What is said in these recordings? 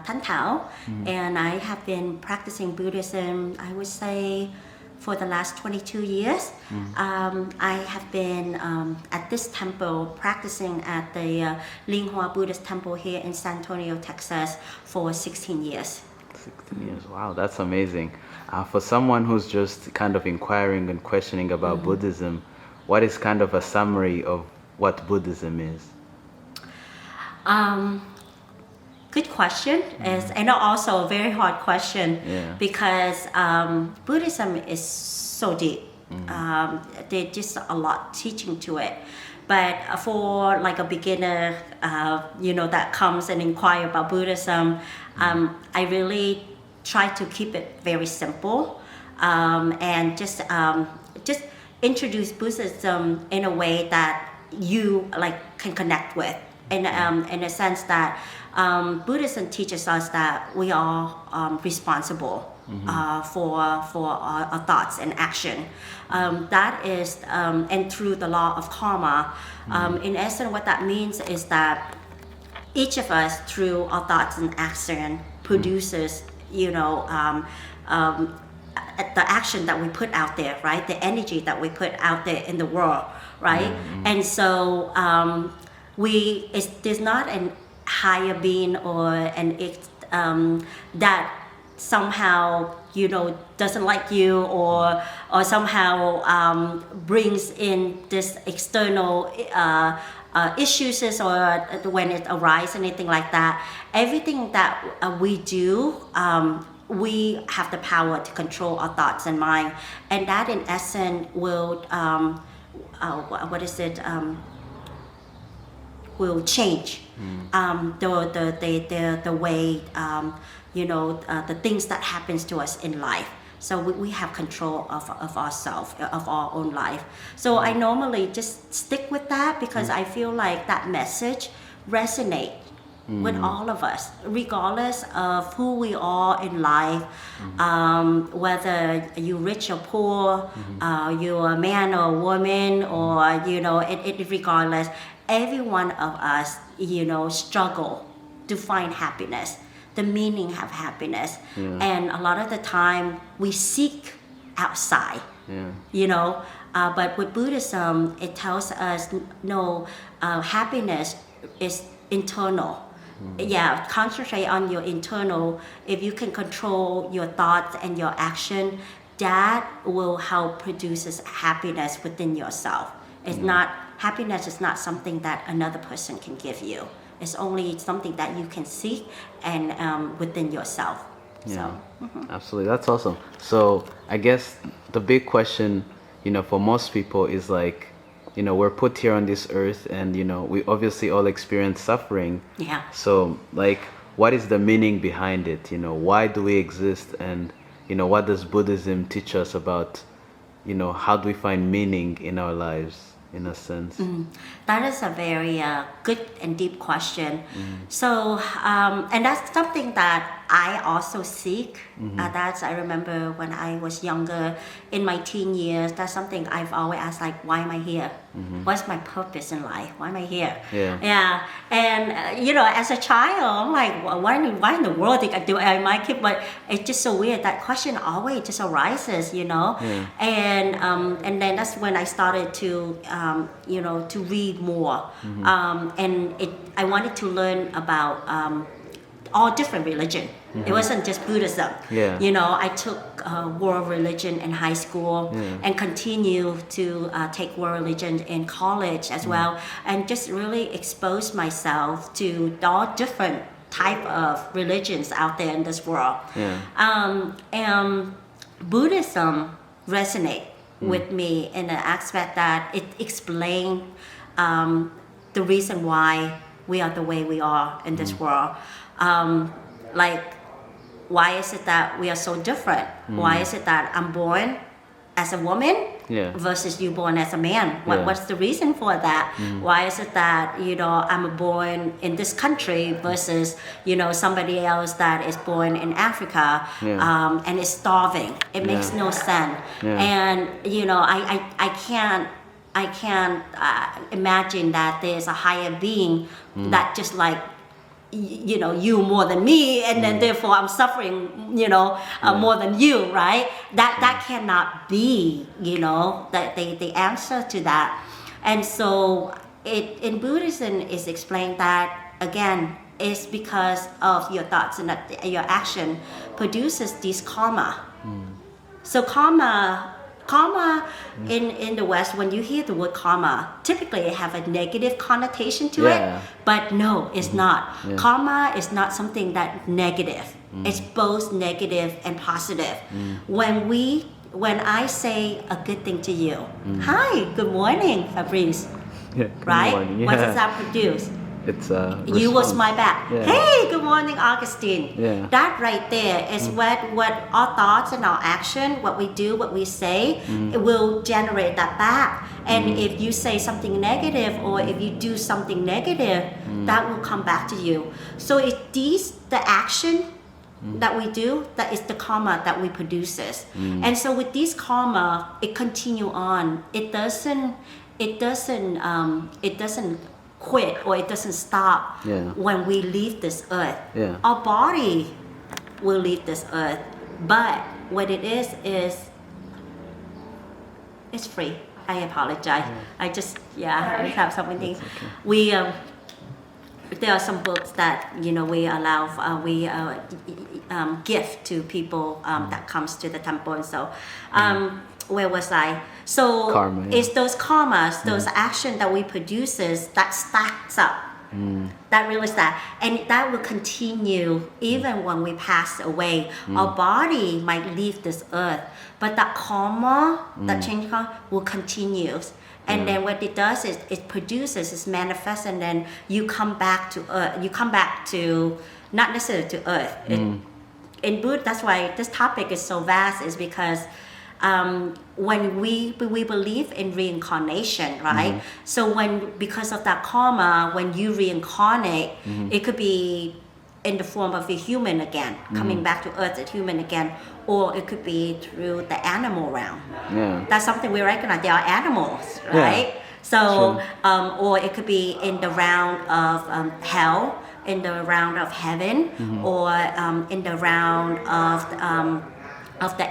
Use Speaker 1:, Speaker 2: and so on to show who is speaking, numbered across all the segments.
Speaker 1: Thanh Thao, and I have been practicing Buddhism, I would say, for the last 22 years. I have been at this temple practicing at the Lien Buddhist temple here in San Antonio, Texas for 16 years.
Speaker 2: 16 years, wow, that's amazing. For someone who's just kind of inquiring and questioning about Buddhism, what is kind of a summary of what Buddhism is?
Speaker 1: Good question, and also a very hard question, because Buddhism is so deep. There's just a lot teaching to it. But for like a beginner, that comes and inquire about Buddhism, I really try to keep it very simple, and just introduce Buddhism in a way that you can connect with. In a sense that Buddhism teaches us that we are responsible for our thoughts and action. That is, and through the law of karma. In essence, what that means is that each of us, through our thoughts and action, produces, the action that we put out there, right? The energy that we put out there in the world, right? And so there's not an higher being or that somehow doesn't like you or somehow brings in this external issues or when it arises, anything like that. Everything that we do, we have the power to control our thoughts and mind, and that in essence will will change the way the things that happens to us in life. So we have control of ourselves, of our own life. So I normally just stick with that because I feel like that message resonates with all of us, regardless of who we are in life, whether you're rich or poor, you're a man or a woman, or it regardless. Every one of us, struggle to find happiness, the meaning of happiness, and a lot of the time we seek outside. But with Buddhism, it tells us no, happiness is internal. Concentrate on your internal. If you can control your thoughts and your action, that will help produces happiness within yourself. It's not happiness is not something that another person can give you. It's only something that you can seek and within yourself. So
Speaker 2: absolutely, that's awesome. So I guess the big question, for most people is like, we're put here on this earth, and we obviously all experience suffering. So like, what is the meaning behind it? Why do we exist? And what does Buddhism teach us about how do we find meaning in our lives, in a sense?
Speaker 1: That is a very good and deep question. So and that's something that I also seek. I remember when I was younger, in my teen years, that's something I've always asked, like, why am I here? What's my purpose in life? Why am I here? And as a child, I'm like, well, why in the world did I might keep? But it's just so weird. That question always just arises, and then that's when I started to to read more, and I wanted to learn about all different religion. It wasn't just Buddhism. I took world religion in high school and continue to take world religion in college as well, and just really expose myself to all different type of religions out there in this world. And Buddhism resonates with me in the aspect that it explains the reason why we are the way we are in this world. Why is it that we are so different? Why is it that I'm born as a woman versus you born as a man? What's the reason for that? Why is it that I'm born in this country versus somebody else that is born in Africa and is starving? It makes no sense. And I can't imagine that there's a higher being that just like you more than me, and then therefore I'm suffering, more than you, right? That cannot be, the answer to that. And so in Buddhism is explained that, again, it's because of your thoughts and that your action produces this karma. So karma in the West, when you hear the word karma, typically it have a negative connotation to it, but no, it's not. Karma is not something that negative. It's both negative and positive. When I say a good thing to you, hi, good morning, Fabrice, right?
Speaker 2: Morning.
Speaker 1: What does that produce?
Speaker 2: It's
Speaker 1: you will smile back.
Speaker 2: Yeah.
Speaker 1: Hey, good morning, Augustine.
Speaker 2: Yeah.
Speaker 1: That right there is what our thoughts and our action, what we do, what we say, it will generate that back. And if you say something negative or if you do something negative, that will come back to you. So it's the action that we do, that is the karma that we produces. And so with this karma, it continue on. It doesn't quit, or it doesn't stop when we leave this earth. Our body will leave this earth, but what it is it's free. I apologize. I have so many things. We there are some books that we allow gift to people that comes to the temple, and so where was I? So
Speaker 2: karma,
Speaker 1: it's those karmas, those action that we produces that stacks up. That really stacks, and that will continue even when we pass away. Our body might leave this earth, but that karma, that change karma, will continue. And then what it does is it produces, it manifests, and then you come back to earth. You come back to, not necessarily to earth. In Buddha, that's why this topic is so vast, is because when we believe in reincarnation, right? So because of that karma, when you reincarnate, it could be in the form of a human again, coming back to earth as human again, or it could be through the animal realm. That's something we recognize. They are animals, right? So, or it could be in the realm of hell, in the realm of heaven, or in the realm of the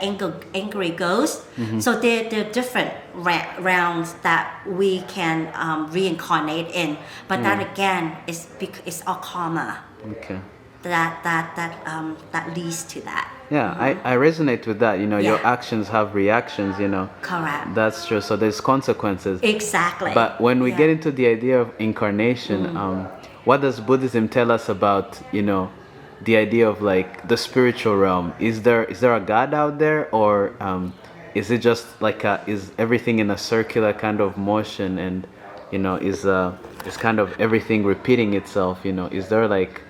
Speaker 1: angry ghost. So they're different realms that we can reincarnate in. But that again is our karma.
Speaker 2: Okay.
Speaker 1: That leads to that.
Speaker 2: I resonate with that. Your actions have reactions.
Speaker 1: Correct.
Speaker 2: That's true. So there's consequences.
Speaker 1: Exactly.
Speaker 2: But when we get into the idea of incarnation, what does Buddhism tell us about the idea of like the spiritual realm? Is there a God out there, or is it just like is everything in a circular kind of motion, and is kind of everything repeating itself? Is there like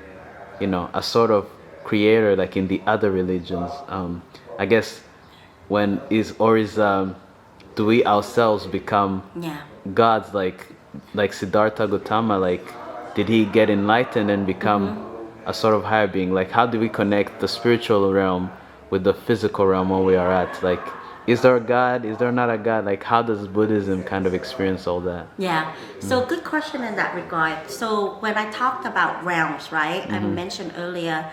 Speaker 2: a sort of creator like in the other religions? I guess do we ourselves become gods, like Siddhartha Gautama? Like, did he get enlightened and become a sort of higher being? Like, how do we connect the spiritual realm with the physical realm where we are at? Like, is there a God? Is there not a God? Like, how does Buddhism kind of experience all that?
Speaker 1: So good question in that regard. So when I talked about realms, right, I mentioned earlier,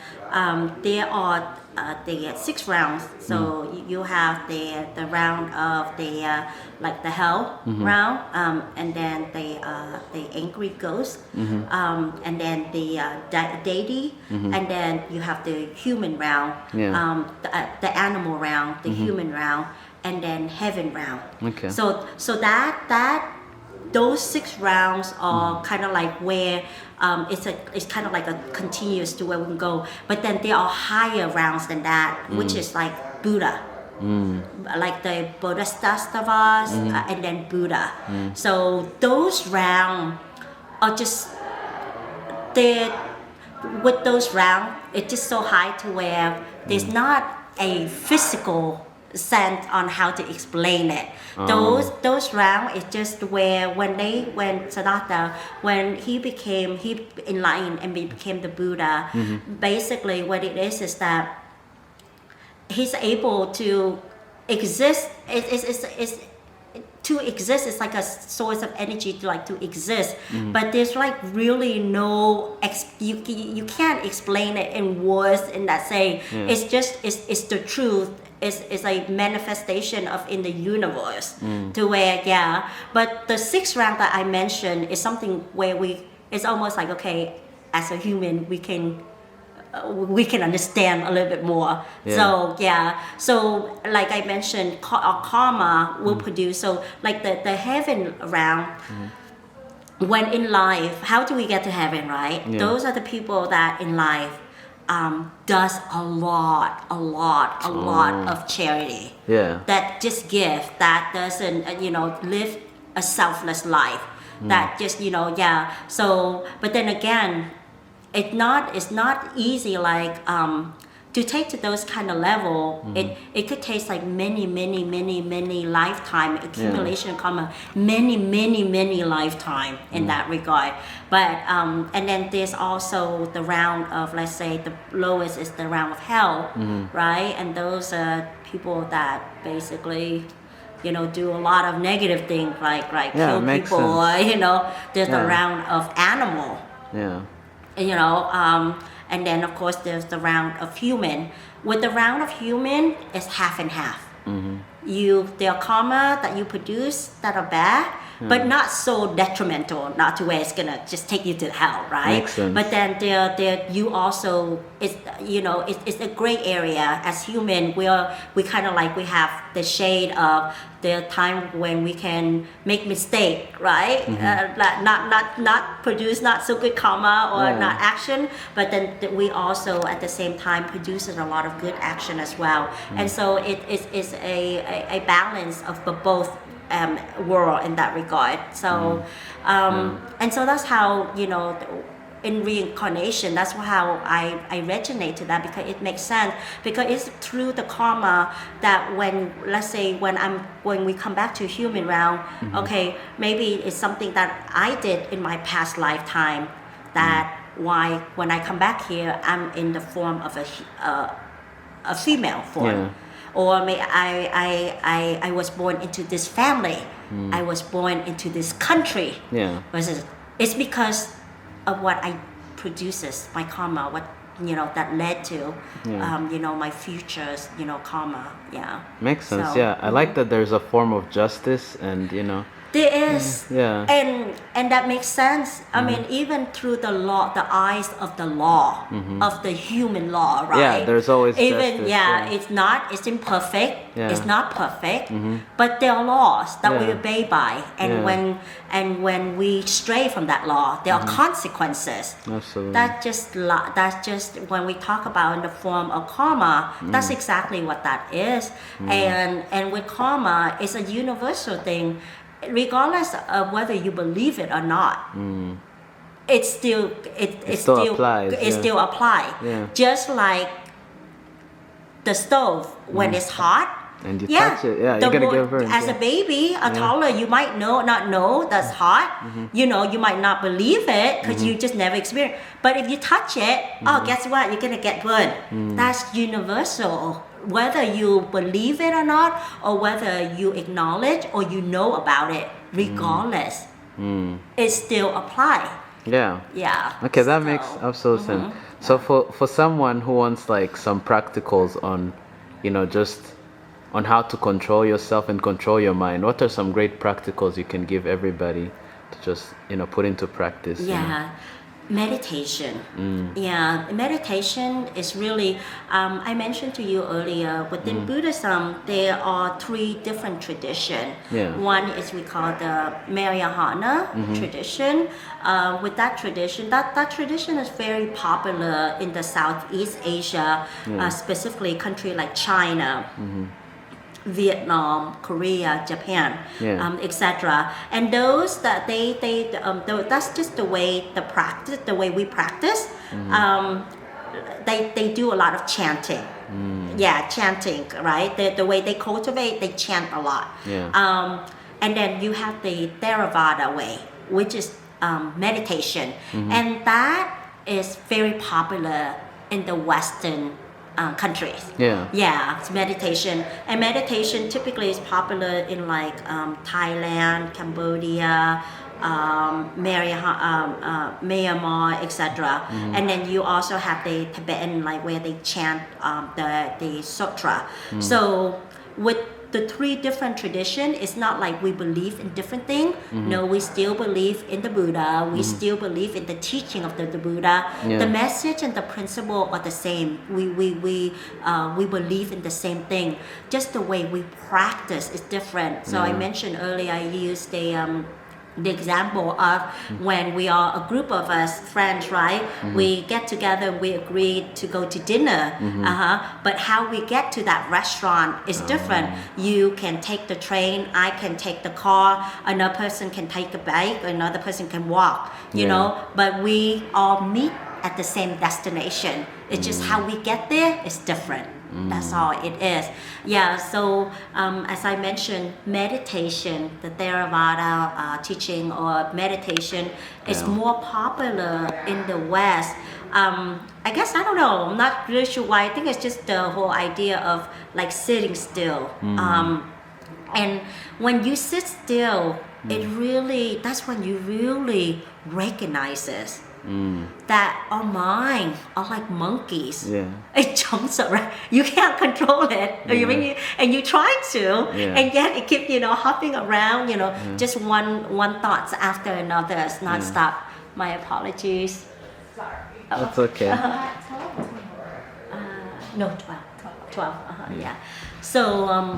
Speaker 1: there are the 6 realms. So you have the realm of the like the hell realm, and then the angry ghost, and then the deity, and then you have the human realm, the animal realm, the human realm, and then heaven realm.
Speaker 2: Okay.
Speaker 1: So that those 6 realms are kind of like where it's kind of like a continuous to where we can go. But then there are higher realms than that, which is like Buddha, like the Bodhisattvas, and then Buddha. So those realms are just with those realms, it's just so high to where there's not a physical sense on how to explain it. Those realms is just where when Siddhartha, when he enlightened and became the Buddha, basically what it is that he's able to exist is to exist is like a source of energy to exist, but there's like really no you can't explain it in words in that say. It's just it's the truth. It's a manifestation of in the universe to where but the sixth round that I mentioned is something where it's almost like, okay, as a human we can understand a little bit more. So like I mentioned, karma will produce, so like the heaven round, when in life, how do we get to heaven, right? Those are the people that in life does a lot of charity, that just give, that doesn't live a selfless life, that just so but then again, it's not easy like to take to those kind of level. It could take like many lifetime accumulation karma, many lifetime in that regard. But and then there's also the round of, let's say the lowest is the round of hell, right? And those are people that basically do a lot of negative things like kill people, or there's the round of animal, and then of course there's the round of human. With the round of human, it's half and half. There are karma that you produce that are bad, but not so detrimental, not to where it's gonna just take you to hell, right?
Speaker 2: Makes sense.
Speaker 1: But then there you also, it's a gray area. As human, we kind of like, we have the shade of the time when we can make mistake, right? Not produce not so good karma or not action, but then we also at the same time produces a lot of good action as well. And so it's a balance of both world in that regard. So and so that's how in reincarnation, that's how I resonate to that, because it makes sense, because it's through the karma that when, let's say when we come back to human realm, okay, maybe it's something that I did in my past lifetime, that why when I come back here I'm in the form of a female form. Or I was born into this family, I was born into this country. Versus it's because of what I produces, my karma, what that led to my futures karma.
Speaker 2: Makes sense. So, I like that there's a form of justice, and
Speaker 1: there is, and that makes sense. I mean, even through the law, the eyes of the law, of the human law, right?
Speaker 2: There's always
Speaker 1: even
Speaker 2: justice,
Speaker 1: it's imperfect, it's not perfect, but there are laws that we obey by, and when we stray from that law, there are consequences.
Speaker 2: Absolutely.
Speaker 1: That's just when we talk about in the form of karma, that's exactly what that is. And with karma, it's a universal thing. Regardless of whether you believe it or not, it still applies. It still applies. Just like the stove, when it's hot,
Speaker 2: and you touch it, you're gonna get burned.
Speaker 1: As a baby, a toddler, you might not know that's hot. You might not believe it because you just never experienced. But if you touch it, guess what? You're gonna get burned. That's universal. Whether you believe it or not, or whether you acknowledge or you know about it, regardless, it still applies. Okay,
Speaker 2: that makes absolute sense. So for someone who wants like some practicals on, just on how to control yourself and control your mind, what are some great practicals you can give everybody to just put into practice?
Speaker 1: Meditation. Meditation is really, I mentioned to you earlier, within Buddhism, there are 3 different traditions. One is we call the Mahayana tradition. With that tradition, that tradition is very popular in the Southeast Asia, specifically country like China, Vietnam, Korea, Japan, etc. And those that that's just the way we practice. They do a lot of chanting. Chanting, right? The way they cultivate, they chant a lot. And then you have the Theravada way, which is meditation, and that is very popular in the Western countries.
Speaker 2: Yeah.
Speaker 1: It's meditation. And meditation typically is popular in like Thailand, Cambodia, Myanmar, etc. And then you also have the Tibetan, like where they chant the sutra. So with the three different traditions, it's not like we believe in different things. No, we still believe in the Buddha. We still believe in the teaching of the Buddha. The message and the principle are the same. We believe in the same thing. Just the way we practice is different. So I mentioned earlier, I used the example of when we are a group of us friends, right? We get together, we agree to go to dinner, but how we get to that restaurant is different. You can take the train, I can take the car, another person can take a bike, another person can walk, you know, but we all meet at the same destination. It's just how we get there is different. That's all it is. Yeah, so as I mentioned, meditation, the Theravada teaching or meditation is more popular in the West. I guess, I don't know, I'm not really sure why. I think it's just the whole idea of like sitting still. And when you sit still, it really, that's when you really recognize it. That our mind are like monkeys. It jumps around. You can't control it. And you try to, and yet it keeps, hopping around, just one thoughts after another. It's not stop. My apologies.
Speaker 3: Sorry.
Speaker 2: That's okay.
Speaker 1: 12. Yeah. So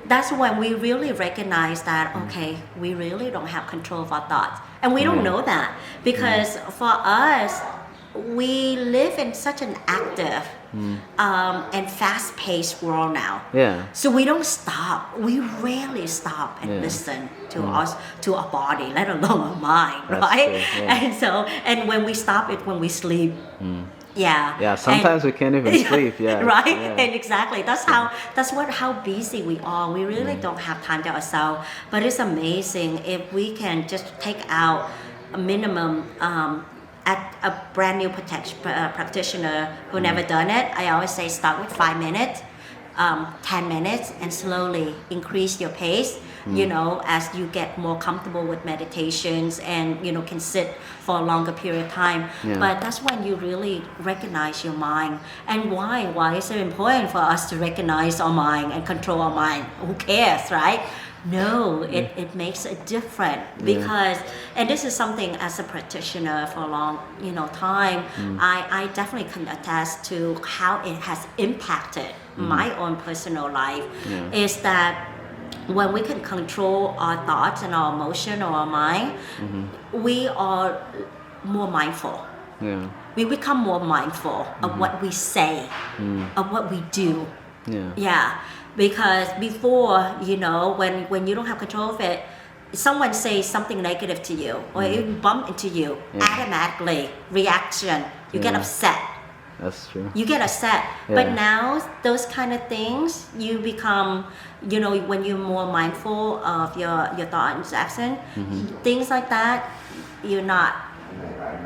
Speaker 1: that's when we really recognize that, okay, we really don't have control of our thoughts. And we don't know that because for us, we live in such an active and fast-paced world now. So we don't stop. We rarely stop and listen to us, to our body, let alone our mind, right? And when we stop it, when we sleep.
Speaker 2: Sometimes we can't even sleep.
Speaker 1: Right. And exactly, how busy we are. We really don't have time to ourselves. But it's amazing if we can just take out a minimum at a brand new practitioner who never done it. I always say start with 5 minutes, 10 minutes, and slowly increase your pace. As you get more comfortable with meditations and can sit for a longer period of time. But that's when you really recognize your mind. And why is it important for us to recognize our mind and control our mind? Who cares, right? No, it makes a difference because, and this is something as a practitioner for a long time, I definitely can attest to how it has impacted my own personal life. Is that when we can control our thoughts and our emotion or our mind, we are more mindful. We become more mindful of what we say, of what we do. Because before, when you don't have control of it, someone says something negative to you or it bump into you, automatically reaction, you get upset.
Speaker 2: That's true.
Speaker 1: You get upset. But now those kind of things, you become, when you're more mindful of your thoughts and action, things like that,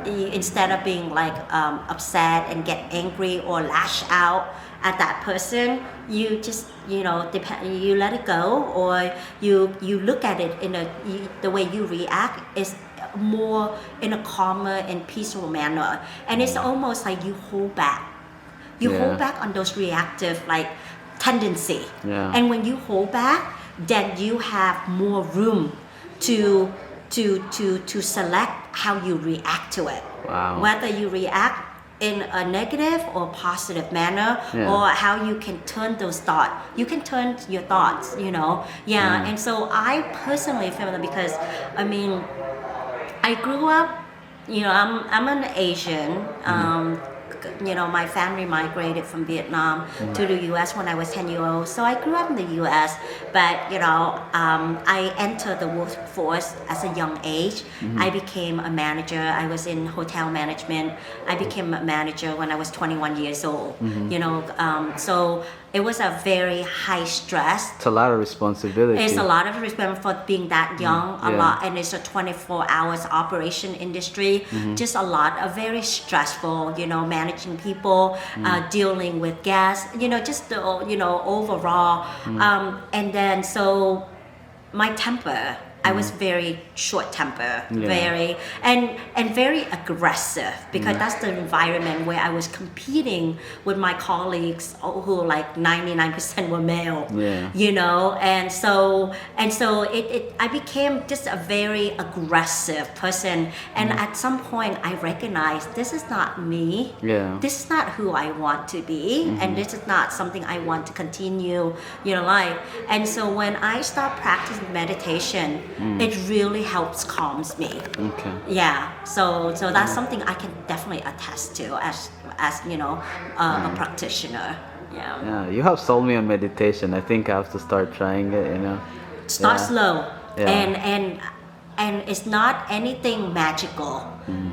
Speaker 1: instead of being like upset and get angry or lash out at that person, you just you let it go, or you look at it in the way you react is more in a calmer and peaceful manner, and it's almost like you hold back on those reactive like tendency, and when you hold back, then you have more room to select how you react to it. Whether you react in a negative or positive manner, or how you can turn those thoughts. You can turn your thoughts, And so I personally feel that because, I grew up, I'm an Asian, my family migrated from Vietnam to the U.S. when I was 10 years old. So I grew up in the U.S., but I entered the workforce as a young age. I became a manager. I was in hotel management. I became a manager when I was 21 years old. So it was a very high stress.
Speaker 2: It's a lot of responsibility.
Speaker 1: It's a lot of responsibility for being that young, a lot, and it's a 24 hours operation industry. Just a lot of very stressful, managing people, dealing with guests, just the, overall. And then so my temper, I was very short temper, very and very aggressive, because that's the environment where I was competing with my colleagues who like 99% were male, and so I became just a very aggressive person, and at some point I recognized this is not me, this is not who I want to be, and this is not something I want to continue, life. And so when I start practicing meditation, it really helps calms me.
Speaker 2: Okay.
Speaker 1: Yeah. So that's something I can definitely attest to as a practitioner. Yeah.
Speaker 2: Yeah. You have sold me on meditation. I think I have to start trying it.
Speaker 1: Start slow. And it's not anything magical.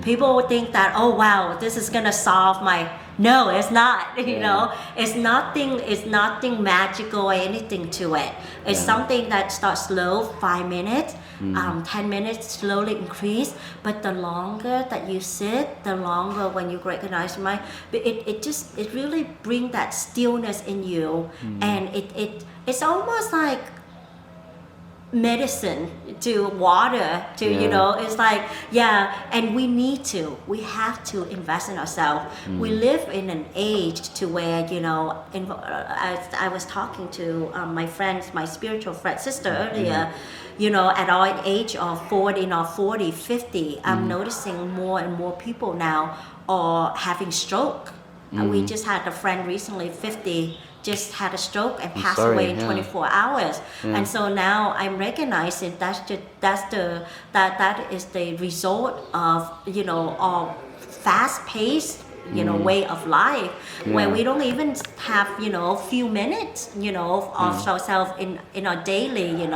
Speaker 1: People would think that, oh wow, this is gonna solve my. No, it's not. It's nothing magical or anything to it. It's something that starts slow, 5 minutes, 10 minutes, slowly increase. But the longer that you sit, the longer when you recognize your mind, it really brings that stillness in you, and it's almost like medicine to water to it's like and we have to invest in ourselves. We live in an age to where as I was talking to my spiritual friend sister earlier, at our age of 40, 50, I'm noticing more and more people now are having stroke. We just had a friend recently, 50, just had a stroke and passed away in 24 hours. And so now I'm recognizing that is the result of fast-paced way of life, where we don't even have few minutes of ourselves in our daily,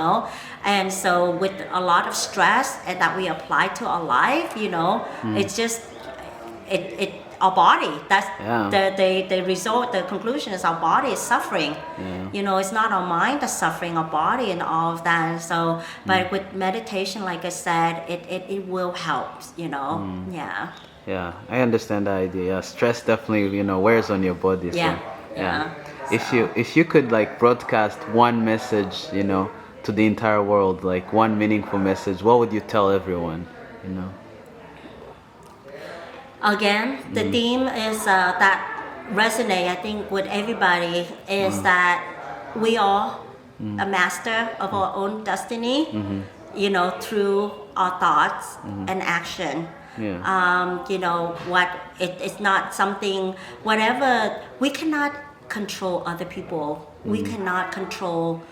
Speaker 1: and so with a lot of stress and that we apply to our life, it's just our body, that's the result, the conclusion is our body is suffering. It's not our mind that's suffering, our body and all of that. So but with meditation, like I said, it will help.
Speaker 2: I understand that idea. Stress definitely wears on your body. So, if you could like broadcast one message to the entire world, like one meaningful message, what would you tell everyone?
Speaker 1: Again, the theme is that resonate, I think, with everybody is that we are a master of our own destiny, through our thoughts and action. It's not something, whatever, we cannot control other people. We cannot control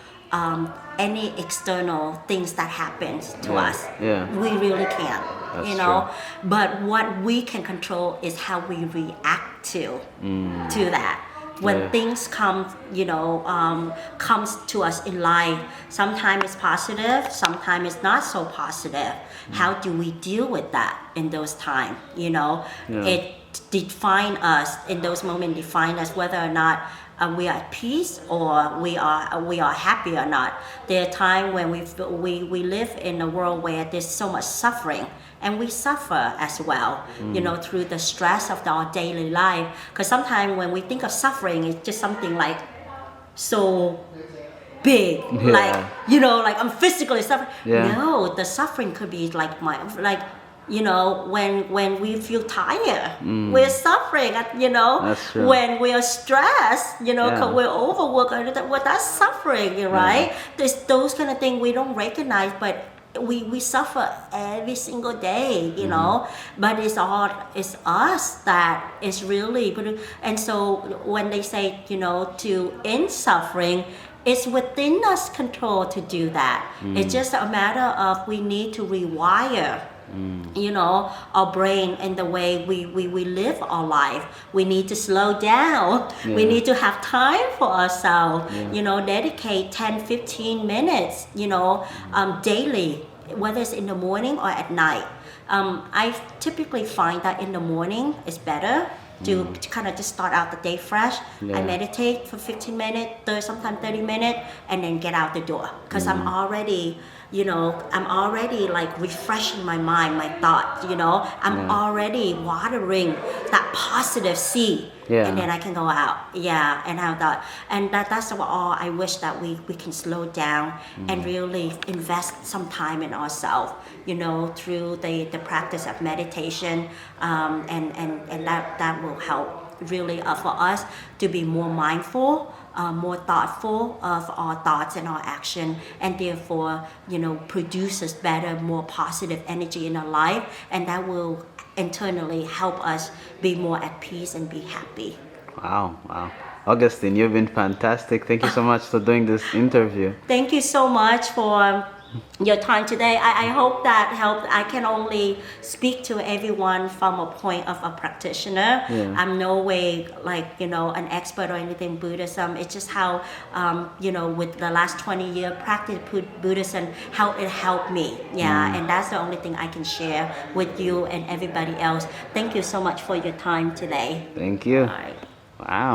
Speaker 1: any external things that happens to us. We really can't.
Speaker 2: True.
Speaker 1: But what we can control is how we react to that. When things come, comes to us in life, sometimes it's positive, sometimes it's not so positive. How do we deal with that in those times? It define us in those moments. Define us whether or not we are at peace or we are happy or not. There are times when we live in a world where there's so much suffering, and we suffer as well, through the stress of our daily life. Because sometimes when we think of suffering, it's just something like so big, like I'm physically suffering. No, the suffering could be when we feel tired, we're suffering.
Speaker 2: That's true.
Speaker 1: When we are stressed, because we're overworked, that's suffering, right? There's those kind of things we don't recognize, but we suffer every single day, but it's us that is really. And so when they say, to end suffering, it's within us control to do that. It's just a matter of we need to rewire you know, our brain and the way we live our life. We need to slow down.
Speaker 2: Yeah.
Speaker 1: We need to have time for ourselves,
Speaker 2: Yeah.
Speaker 1: you know, dedicate 10-15 minutes, you know, daily, whether it's in the morning or at night. I typically find that in the morning is better to kind of just start out the day fresh.
Speaker 2: Yeah.
Speaker 1: I meditate for 15 minutes, sometimes 30 minutes, and then get out the door. Because I'm already, you know, like refreshing my mind, my thoughts, you know. I'm already watering that positive seed.
Speaker 2: Yeah.
Speaker 1: And then I can go out, and have that. And that's all I wish that we can slow down and really invest some time in ourselves, you know, through the practice of meditation, and that will help really for us to be more mindful, more thoughtful of our thoughts and our action, and therefore, you know, produces better, more positive energy in our life, and that will internally help us be more at peace and be happy.
Speaker 2: Wow. Augustine, you've been fantastic. Thank you so much for doing this interview.
Speaker 1: Thank you so much for your time today. I hope that helped. I can only speak to everyone from a point of a practitioner.
Speaker 2: Yeah.
Speaker 1: I'm no way like, you know, an expert or anything in Buddhism. It's just how, you know, with the last 20 years practice Buddhism, how it helped me. And that's the only thing I can share with you and everybody else. Thank you so much for your time today.
Speaker 2: Thank you.
Speaker 1: All right.
Speaker 2: Wow.